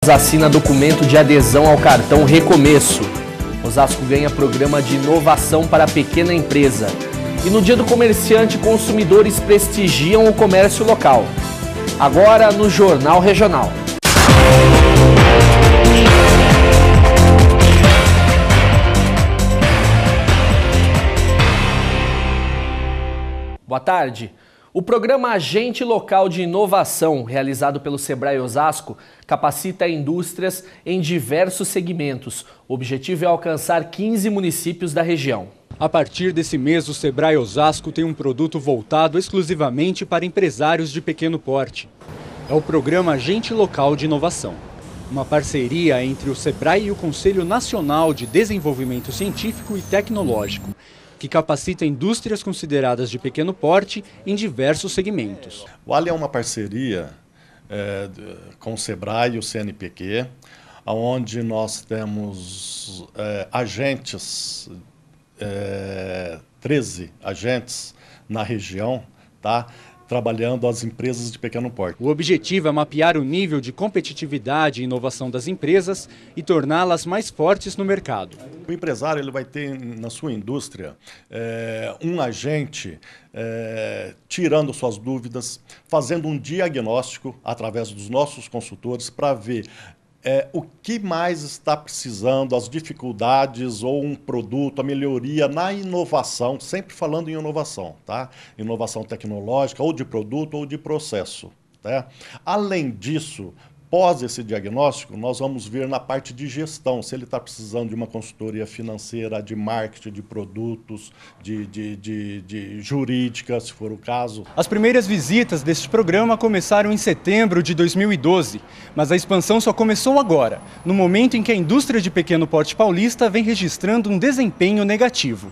Assina documento de adesão ao cartão Recomeço. Osasco ganha programa de inovação para a pequena empresa. E no Dia do Comerciante, consumidores prestigiam o comércio local. Agora no Jornal Regional. Boa tarde. O programa Agente Local de Inovação, realizado pelo Sebrae Osasco, capacita indústrias em diversos segmentos. O objetivo é alcançar 15 municípios da região. A partir desse mês, o Sebrae Osasco tem um produto voltado exclusivamente para empresários de pequeno porte. É o programa Agente Local de Inovação, uma parceria entre o Sebrae e o Conselho Nacional de Desenvolvimento Científico e Tecnológico, que capacita indústrias consideradas de pequeno porte em diversos segmentos. O ALI é uma parceria com o Sebrae e o CNPq, onde nós temos agentes, 13 agentes na região, tá? Trabalhando as empresas de pequeno porte. O objetivo é mapear o nível de competitividade e inovação das empresas e torná-las mais fortes no mercado. O empresário ele vai ter na sua indústria um agente tirando suas dúvidas, fazendo um diagnóstico através dos nossos consultores para ver o que mais está precisando, as dificuldades ou um produto, a melhoria na inovação, sempre falando em inovação, tá? Inovação tecnológica, ou de produto ou de processo, tá? Além disso, após esse diagnóstico, nós vamos ver na parte de gestão, se ele está precisando de uma consultoria financeira, de marketing, de produtos, de jurídica, se for o caso. As primeiras visitas deste programa começaram em setembro de 2012, mas a expansão só começou agora, no momento em que a indústria de pequeno porte paulista vem registrando um desempenho negativo.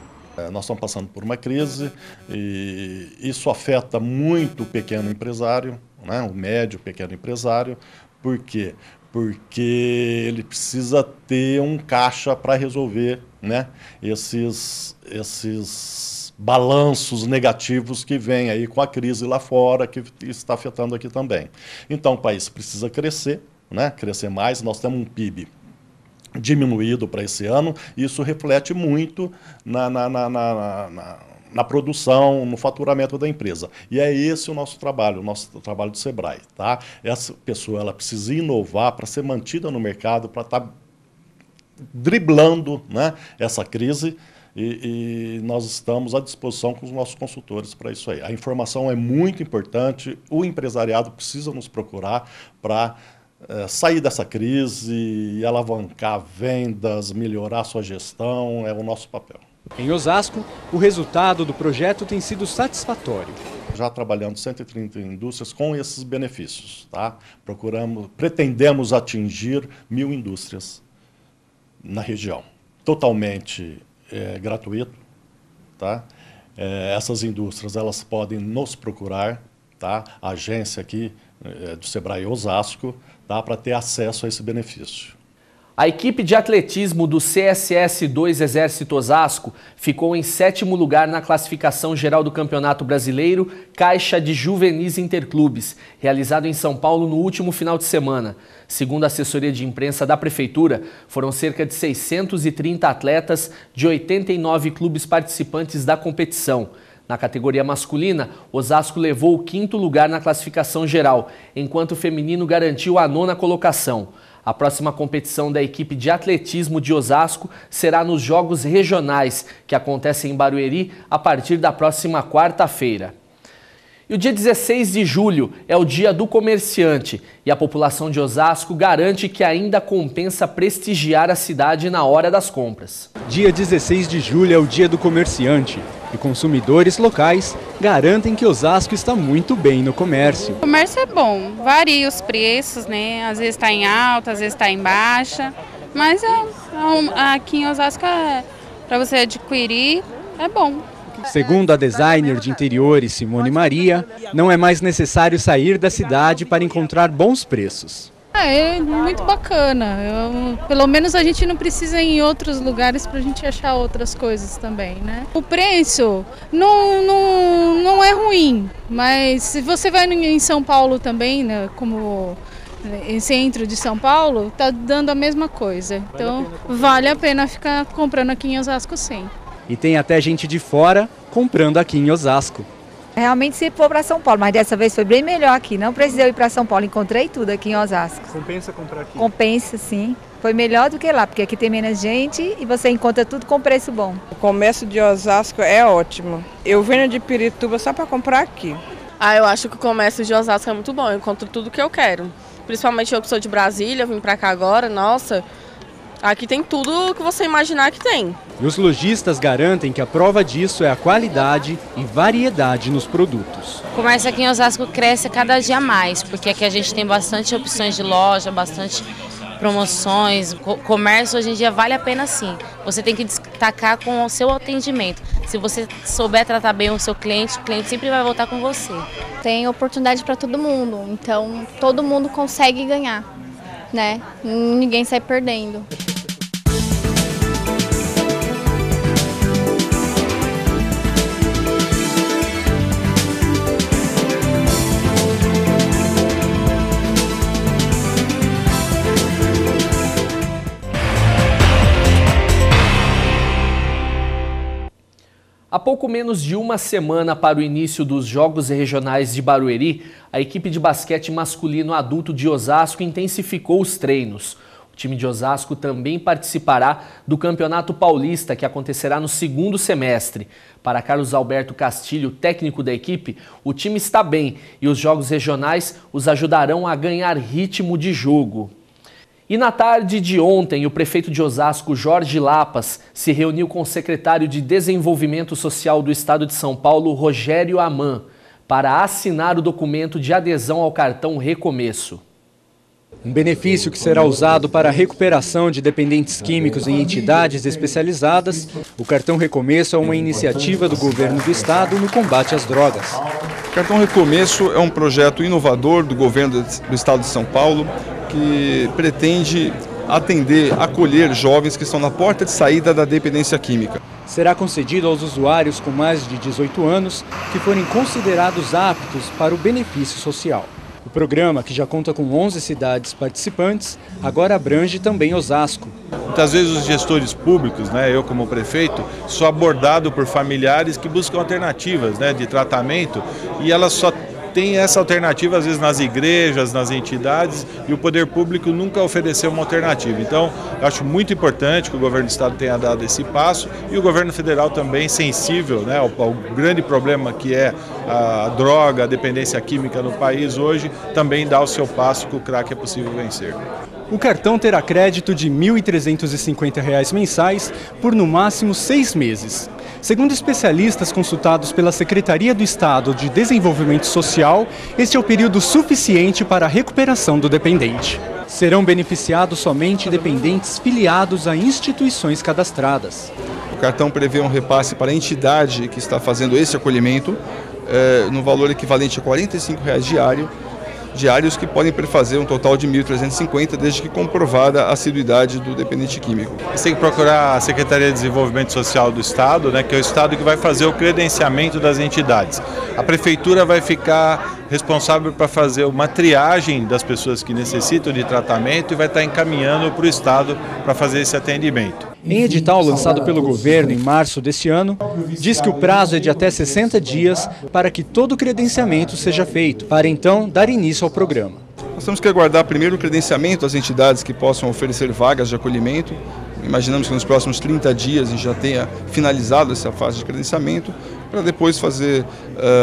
Nós estamos passando por uma crise e isso afeta muito o pequeno empresário, né? O médio pequeno empresário. Por quê? Porque ele precisa ter um caixa para resolver, né, esses balanços negativos que vêm aí com a crise lá fora, que está afetando aqui também. Então o país precisa crescer, né, crescer mais. Nós temos um PIB diminuído para esse ano, e isso reflete muito na produção, no faturamento da empresa. E é esse o nosso trabalho do Sebrae, tá? Essa pessoa ela precisa inovar para ser mantida no mercado, para estar driblando, né, essa crise, e nós estamos à disposição com os nossos consultores para isso aí. A informação é muito importante, o empresariado precisa nos procurar para sair dessa crise e alavancar vendas, melhorar sua gestão, é o nosso papel. Em Osasco, o resultado do projeto tem sido satisfatório. Já trabalhando 130 indústrias com esses benefícios, tá? Pretendemos atingir 1000 indústrias na região, totalmente gratuito, tá? Essas indústrias elas podem nos procurar, tá? A agência aqui do Sebrae Osasco, tá? Para ter acesso a esse benefício. A equipe de atletismo do CSS2 Exército Osasco ficou em 7º lugar na classificação geral do Campeonato Brasileiro Caixa de Juvenis Interclubes, realizado em São Paulo no último final de semana. Segundo a assessoria de imprensa da Prefeitura, foram cerca de 630 atletas de 89 clubes participantes da competição. Na categoria masculina, Osasco levou o 5º lugar na classificação geral, enquanto o feminino garantiu a 9ª colocação. A próxima competição da equipe de atletismo de Osasco será nos Jogos Regionais, que acontecem em Barueri a partir da próxima quarta-feira. E o dia 16 de julho é o Dia do Comerciante e a população de Osasco garante que ainda compensa prestigiar a cidade na hora das compras. Dia 16 de julho é o Dia do Comerciante e consumidores locais garantem que Osasco está muito bem no comércio. O comércio é bom, varia os preços, né? Às vezes está em alta, às vezes está em baixa, mas aqui em Osasco para você adquirir é bom. Segundo a designer de interiores Simone Maria, não é mais necessário sair da cidade para encontrar bons preços. É muito bacana, pelo menos a gente não precisa ir em outros lugares para a gente achar outras coisas também, né? O preço não é ruim, mas se você vai em São Paulo também, né, como em centro de São Paulo, está dando a mesma coisa. Então vale a pena ficar comprando aqui em Osasco, sim. E tem até gente de fora comprando aqui em Osasco. Realmente se for para São Paulo, mas dessa vez foi bem melhor aqui. Não precisei ir para São Paulo, encontrei tudo aqui em Osasco. Compensa comprar aqui? Compensa, sim. Foi melhor do que lá, porque aqui tem menos gente e você encontra tudo com preço bom. O comércio de Osasco é ótimo. Eu venho de Pirituba só para comprar aqui. Eu acho que o comércio de Osasco é muito bom, eu encontro tudo que eu quero. Principalmente eu que sou de Brasília, vim para cá agora, nossa, aqui tem tudo que você imaginar que tem. E os lojistas garantem que a prova disso é a qualidade e variedade nos produtos. O comércio aqui em Osasco cresce cada dia mais, porque aqui a gente tem bastante opções de loja, bastante promoções. O comércio hoje em dia vale a pena sim. Você tem que destacar com o seu atendimento. Se você souber tratar bem o seu cliente, o cliente sempre vai voltar com você. Tem oportunidade para todo mundo, então todo mundo consegue ganhar, né? Ninguém sai perdendo. Há pouco menos de uma semana para o início dos Jogos Regionais de Barueri, a equipe de basquete masculino adulto de Osasco intensificou os treinos. O time de Osasco também participará do Campeonato Paulista, que acontecerá no segundo semestre. Para Carlos Alberto Castilho, técnico da equipe, o time está bem e os Jogos Regionais os ajudarão a ganhar ritmo de jogo. E na tarde de ontem, o prefeito de Osasco, Jorge Lapas, se reuniu com o secretário de Desenvolvimento Social do Estado de São Paulo, Rogério Aman, para assinar o documento de adesão ao cartão Recomeço. Um benefício que será usado para a recuperação de dependentes químicos em entidades especializadas, o cartão Recomeço é uma iniciativa do governo do estado no combate às drogas. O cartão Recomeço é um projeto inovador do governo do estado de São Paulo, que pretende atender, acolher jovens que estão na porta de saída da dependência química. Será concedido aos usuários com mais de 18 anos que forem considerados aptos para o benefício social. O programa, que já conta com 11 cidades participantes, agora abrange também Osasco. Muitas vezes os gestores públicos, eu como prefeito, sou abordado por familiares que buscam alternativas de tratamento e elas só tem essa alternativa às vezes nas igrejas, nas entidades, e o poder público nunca ofereceu uma alternativa. Então, eu acho muito importante que o governo do estado tenha dado esse passo e o governo federal também sensível ao grande problema que é a droga, a dependência química no país hoje, também dá o seu passo que o crack é possível vencer. O cartão terá crédito de R$ 1.350 mensais por no máximo 6 meses. Segundo especialistas consultados pela Secretaria do Estado de Desenvolvimento Social, este é o período suficiente para a recuperação do dependente. Serão beneficiados somente dependentes filiados a instituições cadastradas. O cartão prevê um repasse para a entidade que está fazendo esse acolhimento, no valor equivalente a R$ 45 diários que podem prefazer um total de R$ 1.350, desde que comprovada a assiduidade do dependente químico. Você tem que procurar a Secretaria de Desenvolvimento Social do Estado, que é o Estado que vai fazer o credenciamento das entidades. A Prefeitura vai ficar responsável para fazer uma triagem das pessoas que necessitam de tratamento e vai estar encaminhando para o Estado para fazer esse atendimento. Em edital lançado pelo governo em março deste ano, diz que o prazo é de até 60 dias para que todo o credenciamento seja feito, para então dar início ao programa. Nós temos que aguardar primeiro o credenciamento das entidades que possam oferecer vagas de acolhimento. Imaginamos que nos próximos 30 dias a gente já tenha finalizado essa fase de credenciamento, para depois fazer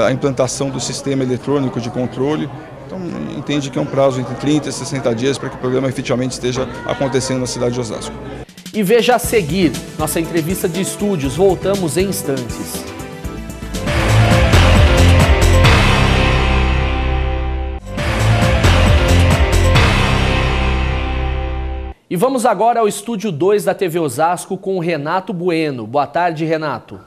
a implantação do sistema eletrônico de controle. Então, entende que é um prazo entre 30 e 60 dias para que o programa efetivamente esteja acontecendo na cidade de Osasco. E veja a seguir nossa entrevista de estúdios. Voltamos em instantes. E vamos agora ao estúdio 2 da TV Osasco com o Renato Bueno. Boa tarde, Renato.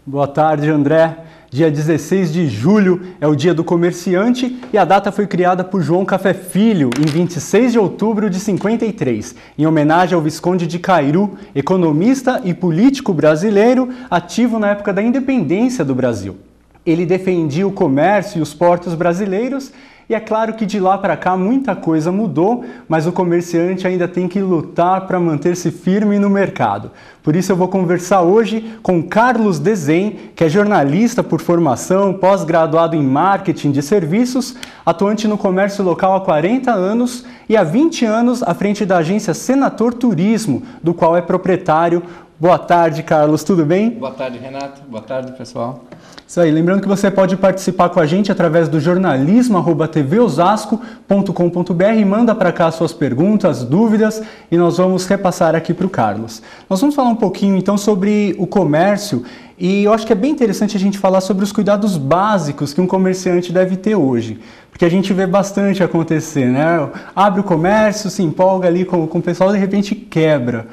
Boa tarde, André. Dia 16 de julho é o Dia do Comerciante e a data foi criada por João Café Filho em 26 de outubro de 53, em homenagem ao Visconde de Cairu, economista e político brasileiro ativo na época da independência do Brasil. Ele defendia o comércio e os portos brasileiros E é claro que de lá para cá muita coisa mudou, mas o comerciante ainda tem que lutar para manter-se firme no mercado. Por isso eu vou conversar hoje com Carlos Dezen, que é jornalista por formação, pós-graduado em marketing de serviços, atuante no comércio local há 40 anos e há 20 anos à frente da agência Senator Turismo, do qual é proprietário. Boa tarde, Carlos, tudo bem? Boa tarde, Renato. Boa tarde, pessoal. Isso aí, lembrando que você pode participar com a gente através do jornalismo@tvosasco.com.br e manda para cá suas perguntas, dúvidas e nós vamos repassar aqui para o Carlos. Nós vamos falar um pouquinho então sobre o comércio e eu acho que é bem interessante a gente falar sobre os cuidados básicos que um comerciante deve ter hoje, porque a gente vê bastante acontecer, né? Abre o comércio, se empolga ali com o pessoal e de repente quebra.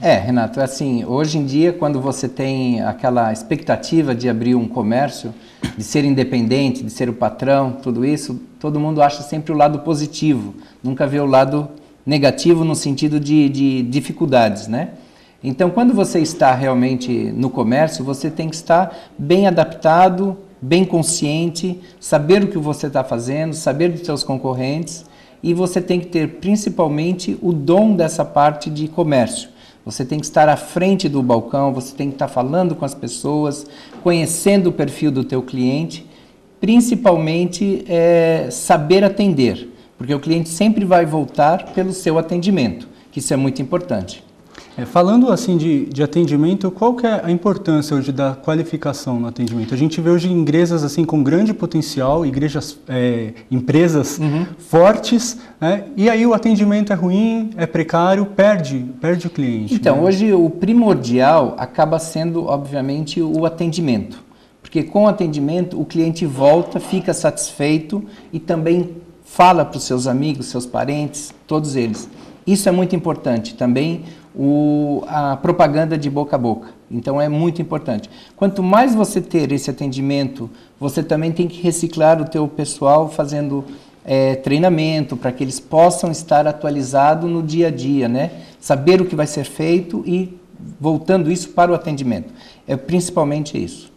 Renato, assim, hoje em dia, quando você tem aquela expectativa de abrir um comércio, de ser independente, de ser o patrão, tudo isso, todo mundo acha sempre o lado positivo, nunca vê o lado negativo no sentido de dificuldades, né? Então, quando você está realmente no comércio, você tem que estar bem adaptado, bem consciente, saber o que você está fazendo, saber dos seus concorrentes e você tem que ter principalmente o dom dessa parte de comércio. Você tem que estar à frente do balcão, você tem que estar falando com as pessoas, conhecendo o perfil do teu cliente, principalmente saber atender, porque o cliente sempre vai voltar pelo seu atendimento, que isso é muito importante. Falando assim de atendimento, qual que é a importância hoje da qualificação no atendimento? A gente vê hoje empresas assim com grande potencial, empresas fortes, né? E aí o atendimento é ruim, é precário, perde o cliente. Então, né? Hoje o primordial acaba sendo, obviamente, o atendimento. Porque com o atendimento o cliente volta, fica satisfeito e também fala para os seus amigos, seus parentes, todos eles. Isso é muito importante. Também a propaganda de boca a boca. Então é muito importante. Quanto mais você ter esse atendimento, você também tem que reciclar o teu pessoal fazendo treinamento para que eles possam estar atualizados no dia a dia, né? Saber o que vai ser feito e voltando isso para o atendimento. É principalmente isso.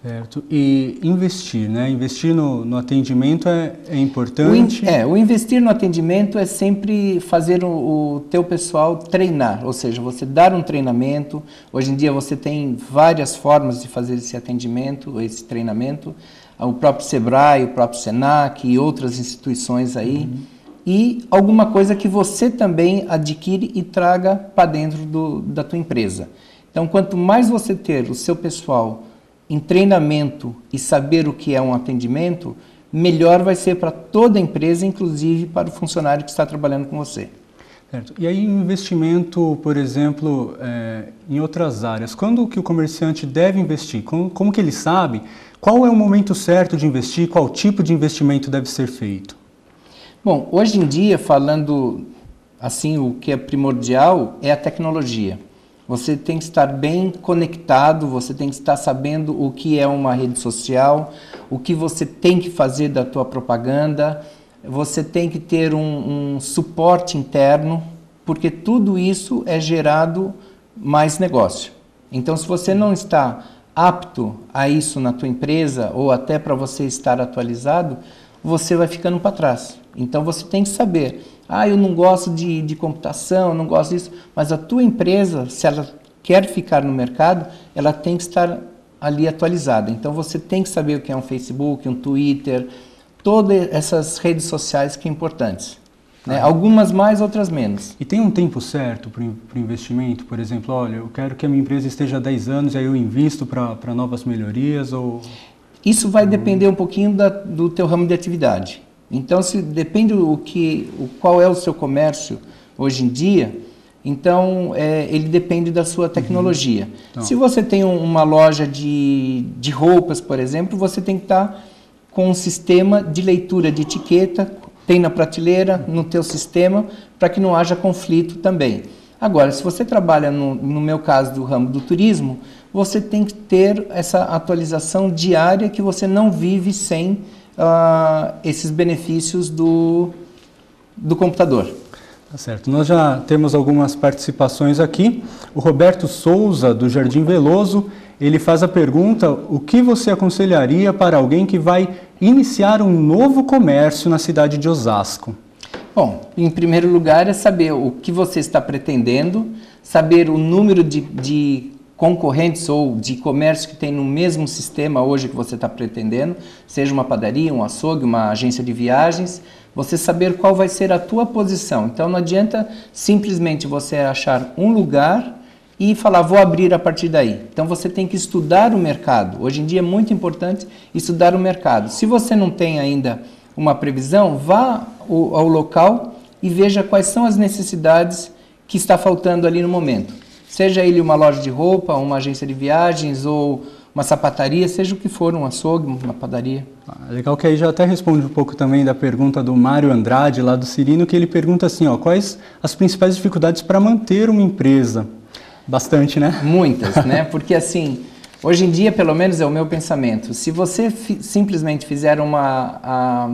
Certo. E investir, né? Investir no atendimento é importante? O investir no atendimento é sempre fazer o teu pessoal treinar, ou seja, você dar um treinamento. Hoje em dia você tem várias formas de fazer esse atendimento, esse treinamento. O próprio Sebrae, o próprio Senac e outras instituições aí. E alguma coisa que você também adquire e traga para dentro da tua empresa. Então, quanto mais você ter o seu pessoal em treinamento e saber o que é um atendimento, melhor vai ser para toda a empresa, inclusive para o funcionário que está trabalhando com você. Certo. E aí investimento, por exemplo, em outras áreas, quando que o comerciante deve investir? Como que ele sabe qual é o momento certo de investir, qual tipo de investimento deve ser feito? Bom, hoje em dia, falando assim, o que é primordial é a tecnologia. Você tem que estar bem conectado, você tem que estar sabendo o que é uma rede social, o que você tem que fazer da tua propaganda, você tem que ter um suporte interno, porque tudo isso é gerado mais negócio. Então, se você não está apto a isso na tua empresa, ou até para você estar atualizado, você vai ficando para trás. Então, você tem que saber... eu não gosto de computação, eu não gosto disso, mas a tua empresa, se ela quer ficar no mercado, ela tem que estar ali atualizada. Então você tem que saber o que é um Facebook, um Twitter, todas essas redes sociais que são importantes. Né? Algumas mais, outras menos. E tem um tempo certo para o investimento? Por exemplo, olha, eu quero que a minha empresa esteja há 10 anos e aí eu invisto para novas melhorias? Ou... Isso vai depender um pouquinho do teu ramo de atividade. Então, se depende qual é o seu comércio hoje em dia, então ele depende da sua tecnologia. Então. Se você tem uma loja de roupas, por exemplo, você tem que estar com um sistema de leitura de etiqueta, tem na prateleira, no teu sistema, para que não haja conflito também. Agora, se você trabalha, no meu caso, do ramo do turismo, você tem que ter essa atualização diária que você não vive sem esses benefícios do computador. Tá certo. Nós já temos algumas participações aqui. O Roberto Souza, do Jardim Veloso, ele faz a pergunta: o que você aconselharia para alguém que vai iniciar um novo comércio na cidade de Osasco? Bom, em primeiro lugar é saber o que você está pretendendo, saber o número de concorrentes ou de comércio que tem no mesmo sistema hoje que você está pretendendo, seja uma padaria, um açougue, uma agência de viagens, você saber qual vai ser a tua posição. Então não adianta simplesmente você achar um lugar e falar, vou abrir a partir daí. Então você tem que estudar o mercado. Hoje em dia é muito importante estudar o mercado. Se você não tem ainda uma previsão, vá ao local e veja quais são as necessidades que está faltando ali no momento. Seja ele uma loja de roupa, uma agência de viagens ou uma sapataria, seja o que for, um açougue, uma padaria. Legal que aí já até responde um pouco também da pergunta do Mário Andrade, lá do Cirino, que ele pergunta assim, ó, quais as principais dificuldades para manter uma empresa? Bastante, né? Muitas, né? Porque assim, hoje em dia, pelo menos é o meu pensamento, se você simplesmente fizer uma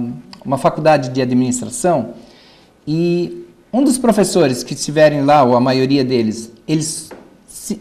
faculdade de administração e um dos professores que estiverem lá, ou a maioria deles, eles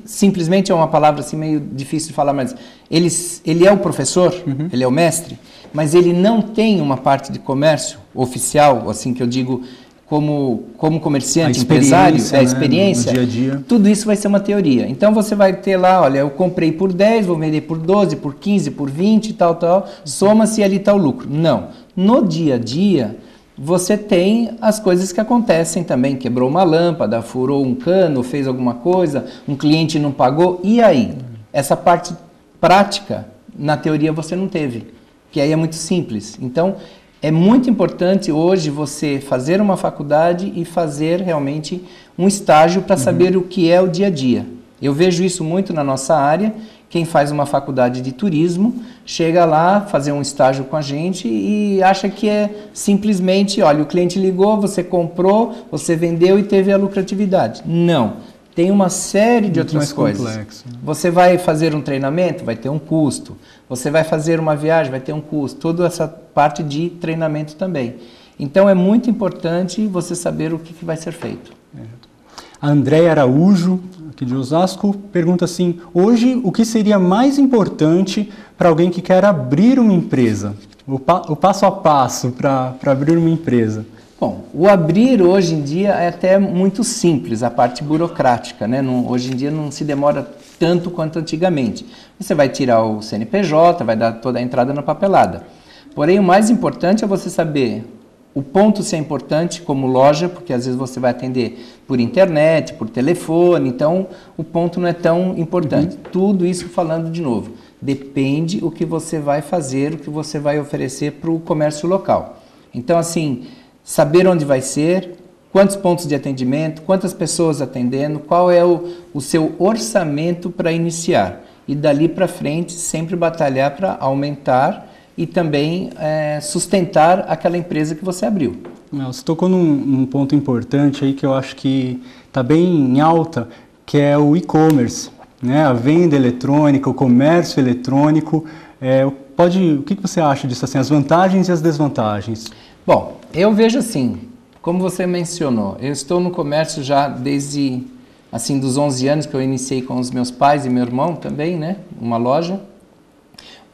simplesmente é uma palavra assim meio difícil de falar, mas ele é o professor, ele é o mestre, mas ele não tem uma parte de comércio oficial, assim que eu digo, como comerciante, empresário, a experiência, no dia a dia. Tudo isso vai ser uma teoria. Então você vai ter lá, olha, eu comprei por 10, vou vender por 12, por 15, por 20 e tal, soma-se e ali está o lucro. Não. No dia a dia, você tem as coisas que acontecem também, quebrou uma lâmpada, furou um cano, fez alguma coisa, um cliente não pagou, e aí? Essa parte prática, na teoria você não teve, que aí é muito simples. Então, é muito importante hoje você fazer uma faculdade e fazer realmente um estágio para saber o que é o dia a dia. Eu vejo isso muito na nossa área. Quem faz uma faculdade de turismo chega lá, fazer um estágio com a gente e acha que é simplesmente, olha, o cliente ligou, você comprou, você vendeu e teve a lucratividade. Não. Tem uma série de outras coisas. Complexo. Você vai fazer um treinamento, vai ter um custo. Você vai fazer uma viagem, vai ter um custo. Toda essa parte de treinamento também. Então é muito importante você saber o que vai ser feito. A Andréia Araújo, aqui de Osasco, pergunta assim, hoje o que seria mais importante para alguém que quer abrir uma empresa? O passo a passo para abrir uma empresa. Bom, o abrir hoje em dia é até muito simples, a parte burocrática, né? Hoje em dia não se demora tanto quanto antigamente. Você vai tirar o CNPJ, vai dar toda a entrada na papelada. Porém, o mais importante é você saber o ponto se é importante como loja, porque às vezes você vai atender por internet, por telefone, então o ponto não é tão importante. Tudo isso falando de novo, depende o que você vai fazer, o que você vai oferecer para o comércio local. Então assim, saber onde vai ser, quantos pontos de atendimento, quantas pessoas atendendo, qual é o seu orçamento para iniciar. E dali para frente sempre batalhar para aumentar e também sustentar aquela empresa que você abriu. Você tocou num ponto importante aí que eu acho que está bem em alta, que é o e-commerce, né? A venda eletrônica, o comércio eletrônico. O que você acha disso, assim, as vantagens e as desvantagens? Bom, eu vejo assim, como você mencionou, eu estou no comércio já desde assim, dos 11 anos que eu iniciei com os meus pais e meu irmão também, né? Uma loja.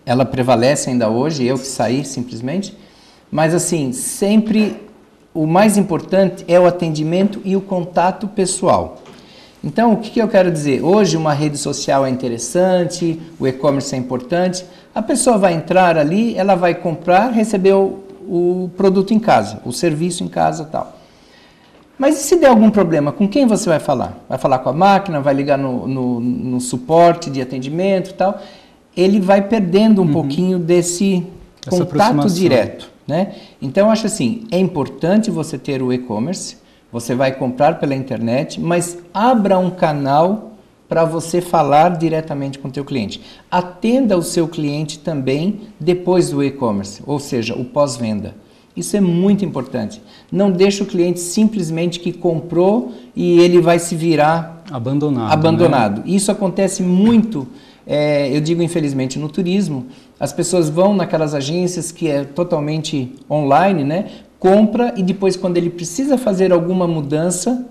Ela prevalece ainda hoje, eu que saí simplesmente, mas assim, sempre o mais importante é o atendimento e o contato pessoal. Então, o que eu quero dizer? Hoje uma rede social é interessante, o e-commerce é importante, a pessoa vai entrar ali, ela vai comprar, receber o produto em casa, o serviço em casa e tal. Mas e se der algum problema, com quem você vai falar? Vai falar com a máquina, vai ligar no suporte de atendimento e tal? Ele vai perdendo um pouquinho desse contato direto, né? Então, eu acho assim, é importante você ter o e-commerce, você vai comprar pela internet, mas abra um canal para você falar diretamente com o teu cliente. Atenda o seu cliente também depois do e-commerce, ou seja, o pós-venda. Isso é muito importante. Não deixe o cliente simplesmente que comprou e ele vai se virar abandonado. Né? Isso acontece muito. Eu digo infelizmente no turismo, as pessoas vão naquelas agências que é totalmente online, né? Compra e depois quando ele precisa fazer alguma mudança,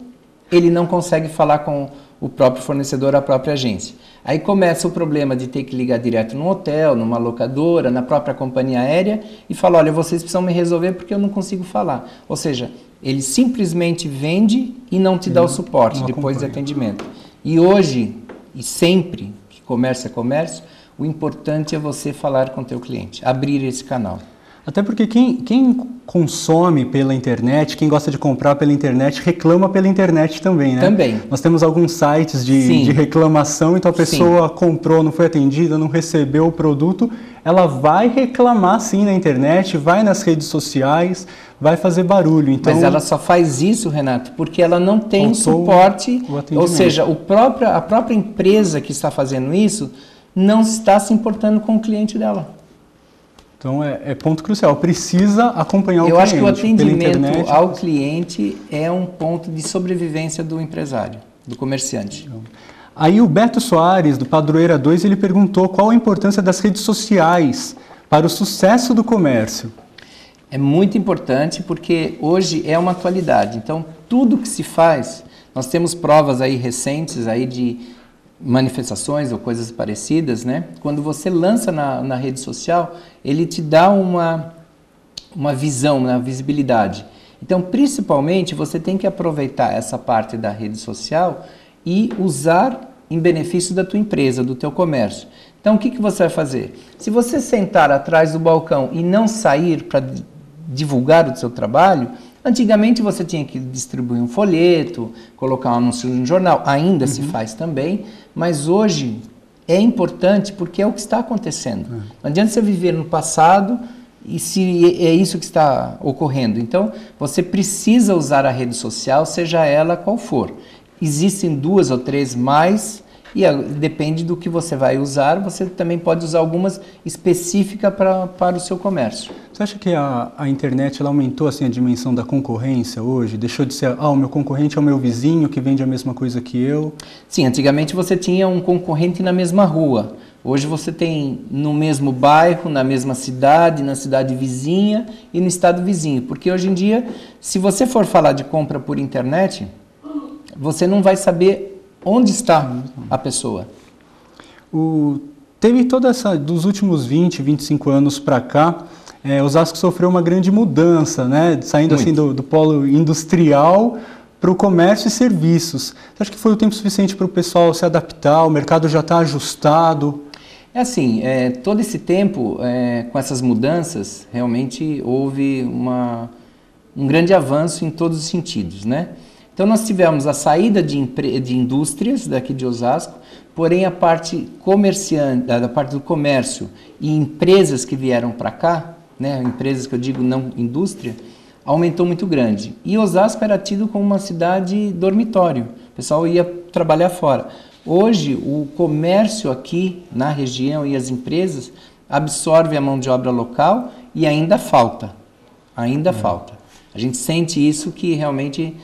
ele não consegue falar com o próprio fornecedor, a própria agência. Aí começa o problema de ter que ligar direto num hotel, numa locadora, na própria companhia aérea e falar, olha, vocês precisam me resolver porque eu não consigo falar. Ou seja, ele simplesmente vende e não te dá o suporte depois de atendimento. E hoje, e sempre, que comércio é comércio, o importante é você falar com o teu cliente, abrir esse canal. Até porque quem consome pela internet, quem gosta de comprar pela internet, reclama pela internet também, né? Também. Nós temos alguns sites de reclamação, então a pessoa comprou, não foi atendida, não recebeu o produto, ela vai reclamar sim na internet, vai nas redes sociais, vai fazer barulho. Então, mas ela só faz isso, Renato, porque ela não tem suporte, ou seja, a própria empresa que está fazendo isso não está se importando com o cliente dela. Então é ponto crucial, precisa acompanhar o cliente. Eu acho que o atendimento ao cliente é um ponto de sobrevivência do empresário, do comerciante. Aí o Beto Soares, do Padroeira 2, ele perguntou qual a importância das redes sociais para o sucesso do comércio. É muito importante porque hoje é uma atualidade. Então, tudo que se faz, nós temos provas aí recentes aí de manifestações ou coisas parecidas, né? Quando você lança na rede social, ele te dá uma visão, uma visibilidade. Então, principalmente, você tem que aproveitar essa parte da rede social e usar em benefício da tua empresa, do teu comércio. Então, o que você vai fazer? Se você sentar atrás do balcão e não sair para divulgar o seu trabalho, antigamente você tinha que distribuir um folheto, colocar um anúncio no jornal, ainda se faz também, mas hoje é importante porque é o que está acontecendo. Não adianta você viver no passado e se é isso que está ocorrendo. Então, você precisa usar a rede social, seja ela qual for. Existem 2 ou 3 mais, e depende do que você vai usar, você também pode usar algumas específicas para o seu comércio. Você acha que a internet ela aumentou assim, a dimensão da concorrência hoje? Deixou de ser, o meu concorrente é o meu vizinho que vende a mesma coisa que eu? Sim, antigamente você tinha um concorrente na mesma rua. Hoje você tem no mesmo bairro, na mesma cidade, na cidade vizinha e no estado vizinho. Porque hoje em dia, se você for falar de compra por internet, você não vai saber onde está a pessoa. Teve toda essa, dos últimos 20, 25 anos para cá, Osasco sofreu uma grande mudança, né? Saindo assim do polo industrial para o comércio e serviços. Você acha que foi o tempo suficiente para o pessoal se adaptar? O mercado já está ajustado? É assim, todo esse tempo, com essas mudanças, realmente houve um grande avanço em todos os sentidos, né? Então nós tivemos a saída de indústrias daqui de Osasco, porém a parte da parte do comércio e empresas que vieram para cá, né, empresas que eu digo não indústria, aumentou muito grande. E Osasco era tido como uma cidade dormitório, o pessoal ia trabalhar fora. Hoje o comércio aqui na região e as empresas absorvem a mão de obra local e ainda falta. Falta. A gente sente isso que realmente...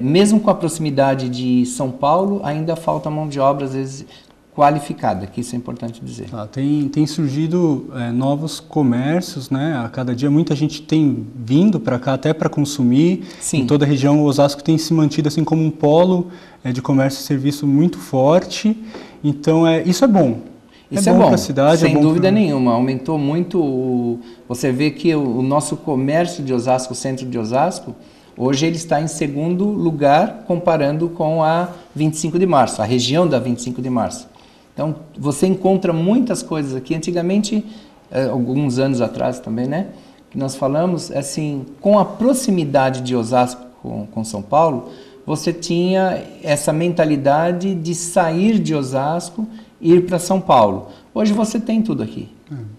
mesmo com a proximidade de São Paulo, ainda falta mão de obra, às vezes, qualificada, que isso é importante dizer. Tem surgido novos comércios, né? A cada dia muita gente tem vindo para cá até para consumir. Sim. Em toda a região, o Osasco tem se mantido assim como um polo de comércio e serviço muito forte. Então, isso é bom. Isso é bom para a cidade. Sem dúvida nenhuma. Aumentou muito. Você vê que o nosso comércio de Osasco, o centro de Osasco, hoje ele está em segundo lugar comparando com a 25 de março, a região da 25 de março. Então, você encontra muitas coisas aqui. Antigamente, alguns anos atrás também, né, que nós falamos, assim, com a proximidade de Osasco com São Paulo, você tinha essa mentalidade de sair de Osasco e ir para São Paulo. Hoje você tem tudo aqui.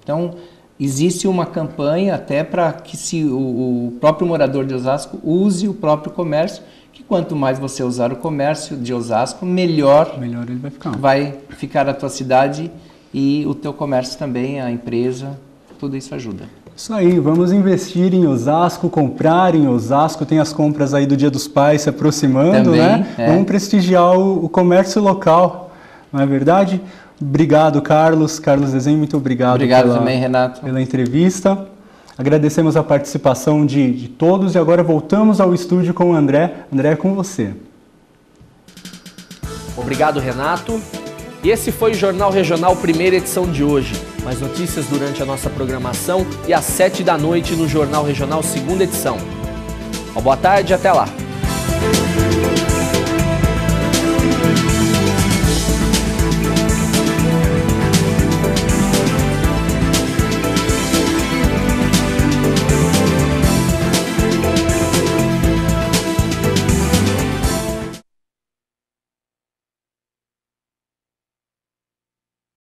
Então, existe uma campanha até para que o próprio morador de Osasco use o próprio comércio, que quanto mais você usar o comércio de Osasco, melhor ele vai ficar a tua cidade e o teu comércio também, a empresa, tudo isso ajuda. Isso aí, vamos investir em Osasco, comprar em Osasco, tem as compras aí do Dia dos Pais se aproximando, também, né? Vamos prestigiar o comércio local, não é verdade? Obrigado, Carlos. Carlos Desenho, muito obrigado. Obrigado também, Renato. Pela entrevista. Agradecemos a participação de todos e agora voltamos ao estúdio com o André. André, é com você. Obrigado, Renato. E esse foi o Jornal Regional, primeira edição de hoje. Mais notícias durante a nossa programação e às 7 da noite no Jornal Regional, segunda edição. Uma boa tarde e até lá.